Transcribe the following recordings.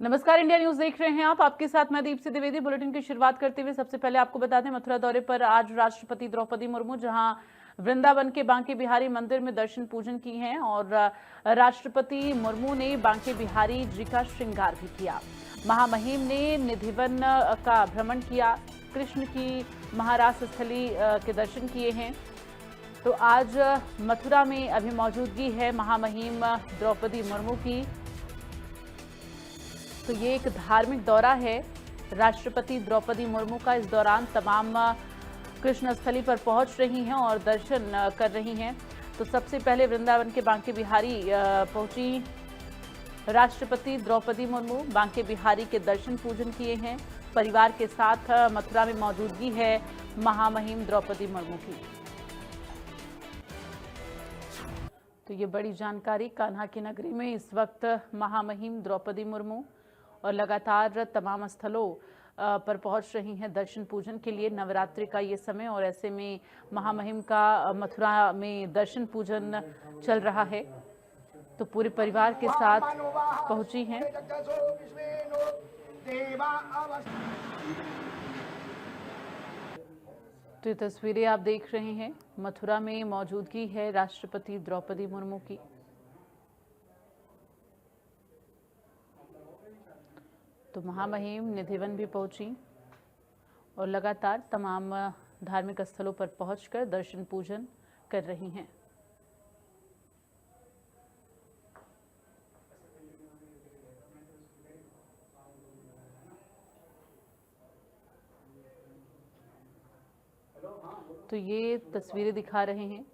नमस्कार, India news देख रहे हैं आप। आपके साथ मैं दीप्ति द्विवेदी। बुलेटिन की शुरुआत करते हुए सबसे पहले आपको बता दें, मथुरा दौरे पर आज राष्ट्रपति द्रौपदी मुर्मू जहां वृंदावन के बांके बिहारी मंदिर में दर्शन पूजन की हैं और राष्ट्रपति मुर्मू ने बांके बिहारी जी का श्रृंगार भी किया। महामहिम ने निधिवन का भ्रमण किया, कृष्ण की महारास स्थली के दर्शन किए हैं। तो आज मथुरा में अभी मौजूदगी है महामहिम द्रौपदी मुर्मू की। तो ये एक धार्मिक दौरा है राष्ट्रपति द्रौपदी मुर्मू का। इस दौरान तमाम कृष्ण स्थली पर पहुंच रही हैं और दर्शन कर रही हैं। तो सबसे पहले वृंदावन के बांके बिहारी पहुंची राष्ट्रपति द्रौपदी मुर्मू। बांके बिहारी के दर्शन पूजन किए हैं। परिवार के साथ मथुरा में मौजूदगी है महामहिम द्रौपदी मुर्मू की। तो ये बड़ी जानकारी। कान्हा की नगरी में इस वक्त महामहिम द्रौपदी मुर्मू और लगातार तमाम स्थलों पर पहुंच रही हैं दर्शन पूजन के लिए। नवरात्रि का ये समय और ऐसे में महामहिम का मथुरा में दर्शन पूजन चल रहा है। तो पूरे परिवार के साथ पहुंची हैं। तो ये तस्वीरें आप देख रहे हैं, मथुरा में मौजूदगी है राष्ट्रपति द्रौपदी मुर्मू की। तो महामहिम निधिवन भी पहुंची और लगातार तमाम धार्मिक स्थलों पर पहुंचकर दर्शन पूजन कर रही हैं। तो ये तस्वीरें दिखा रहे हैं,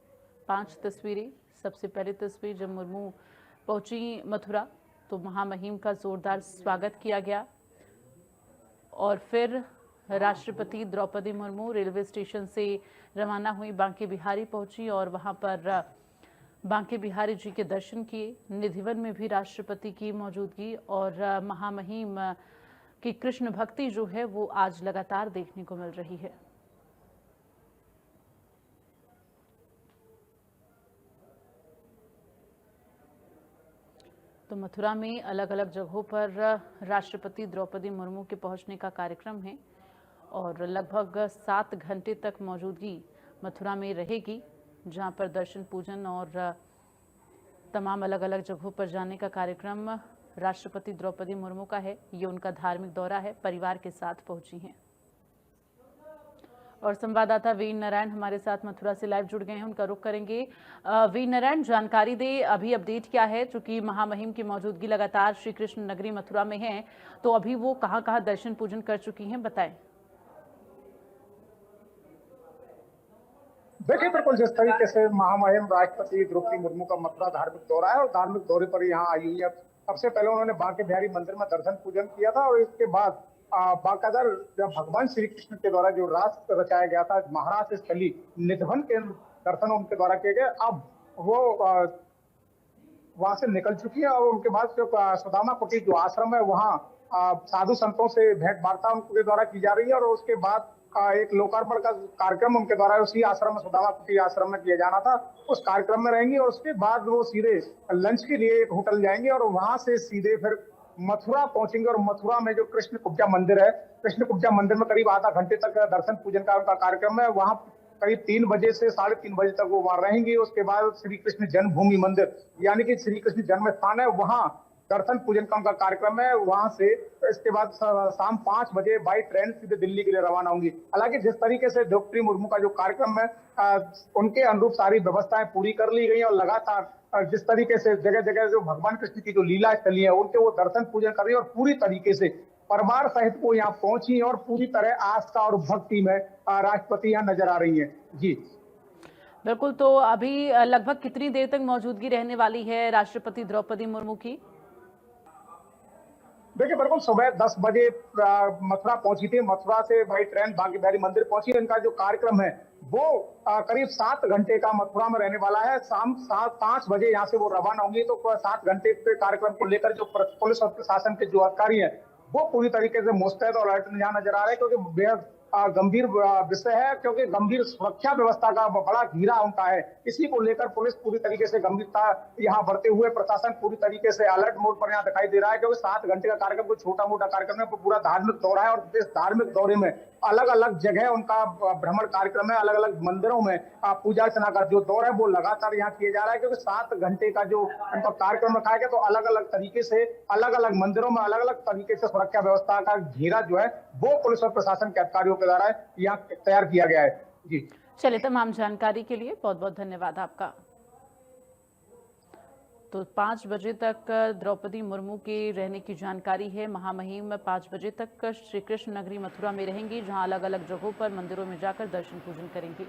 5 तस्वीरें। सबसे पहली तस्वीर जब मुर्मू पहुंची मथुरा तो महामहिम का जोरदार स्वागत किया गया और फिर राष्ट्रपति द्रौपदी मुर्मू रेलवे स्टेशन से रवाना हुई, बांके बिहारी पहुंची और वहां पर बांके बिहारी जी के दर्शन किए। निधिवन में भी राष्ट्रपति की मौजूदगी और महामहिम की कृष्ण भक्ति जो है वो आज लगातार देखने को मिल रही है। तो मथुरा में अलग अलग जगहों पर राष्ट्रपति द्रौपदी मुर्मू के पहुंचने का कार्यक्रम है और लगभग 7 घंटे तक मौजूदगी मथुरा में रहेगी, जहां पर दर्शन पूजन और तमाम अलग अलग जगहों पर जाने का कार्यक्रम राष्ट्रपति द्रौपदी मुर्मू का है। ये उनका धार्मिक दौरा है, परिवार के साथ पहुंची हैं। और संवाददाता वीर नारायण हमारे साथ मथुरा से लाइव जुड़ गए हैं, उनका रुख करेंगे। वीर नारायण, जानकारी दे, अभी अपडेट क्या है? चूंकि महामहिम की मौजूदगी लगातार श्री कृष्ण नगरी मथुरा में है, तो अभी वो कहां-कहां दर्शन पूजन कर चुकी हैं, बताएं। देखिए, बिल्कुल जिस तरीके से महामहिम राष्ट्रपति द्रौपदी मुर्मू का मथुरा धार्मिक दौरा है और धार्मिक दौरे पर यहाँ आई हुई है। सबसे पहले उन्होंने बांके बिहारी मंदिर में दर्शन पूजन किया था और इसके बाद बाकायदा जब भगवान श्री कृष्ण के द्वारा जो रास रचाया गया था महारास स्थली निधिवन के दर्शन उनके द्वारा किए गए। अब वो वहां से निकल चुकी है और उनके बाद सुदामा कुटीर जो आश्रम है वहाँ साधु संतों से भेंट वार्ता उनके द्वारा की जा रही है और उसके बाद एक लोकार्पण का कार्यक्रम उनके द्वारा उसी आश्रम में, सुदामा कुटीर आश्रम में किया जाना था, उस कार्यक्रम में रहेंगी और उसके बाद वो सीधे लंच के लिए एक होटल जाएंगे और वहां से सीधे फिर मथुरा पहुंचेंगे। और मथुरा में जो कृष्ण कुब्जा मंदिर है, कृष्ण कुब्जा मंदिर में करीब आधा घंटे तक दर्शन पूजन का उनका कार्यक्रम है। वहां करीब 3 बजे से 3:30 बजे तक वो वहां रहेंगी। उसके बाद श्री कृष्ण जन्मभूमि मंदिर यानी कि श्री कृष्ण जन्म स्थान है, वहां दर्शन पूजन का उनका कार्यक्रम है। वहां से इसके बाद शाम 5 बजे बाई ट्रेन सीधे दिल्ली के लिए रवाना होंगी। हालांकि जिस तरीके से द्रौपदी मुर्मू का जो कार्यक्रम है उनके अनुरूप सारी व्यवस्थाएं पूरी कर ली गई और लगातार जिस तरीके से जगह जगह जो भगवान कृष्ण की जो लीला स्थली है उनके वो दर्शन पूजन कर रही है और पूरी तरीके से परिवार सहित वो यहाँ पहुंची और पूरी तरह आस्था और भक्ति में राष्ट्रपति यहाँ नजर आ रही है। जी बिल्कुल। तो अभी लगभग कितनी देर तक मौजूदगी रहने वाली है राष्ट्रपति द्रौपदी मुर्मू की? देखिए, बिल्कुल सुबह 10 बजे मथुरा पहुंची थी। मथुरा से बाई ट्रेन बांके बिहारी मंदिर पहुंची। इनका जो कार्यक्रम है वो करीब 7 घंटे का मथुरा में रहने वाला है। शाम 5 बजे यहाँ से वो रवाना होंगी। तो 7 घंटे के कार्यक्रम को लेकर जो पुलिस और प्रशासन के जो अधिकारी हैं वो पूरी तरीके से मुस्तैद और अलर्ट यहाँ नजर आ रहे हैं, क्योंकि बेहद गंभीर विषय है, क्योंकि गंभीर सुरक्षा व्यवस्था का बड़ा घेरा उनका है। इसी को लेकर पुलिस पूरी तरीके से गंभीरता यहाँ बढ़ते हुए प्रशासन पूरी तरीके से अलर्ट मोड पर यहाँ दिखाई दे रहा है, क्योंकि 7 घंटे का कार्यक्रम कोई छोटा मोटा कार्यक्रम है, पूरा धार्मिक दौरा है। और इस धार्मिक दौरे में अलग अलग जगह उनका भ्रमण कार्यक्रम है, अलग अलग मंदिरों में पूजा अर्चना का जो दौर है वो लगातार यहाँ किया जा रहा है, क्योंकि 7 घंटे का जो उनका कार्यक्रम रखा गया, तो अलग अलग तरीके से अलग अलग मंदिरों में अलग अलग तरीके से सुरक्षा व्यवस्था का घेरा जो है वो पुलिस और प्रशासन के अधिकारियों के द्वारा यहाँ तैयार किया गया है। जी चलिए, तमाम जानकारी के लिए बहुत बहुत धन्यवाद आपका। तो 5 बजे तक द्रौपदी मुर्मू के रहने की जानकारी है। महामहिम 5 बजे तक श्री कृष्ण नगरी मथुरा में रहेंगी, जहां अलग अलग जगहों पर मंदिरों में जाकर दर्शन पूजन करेंगी।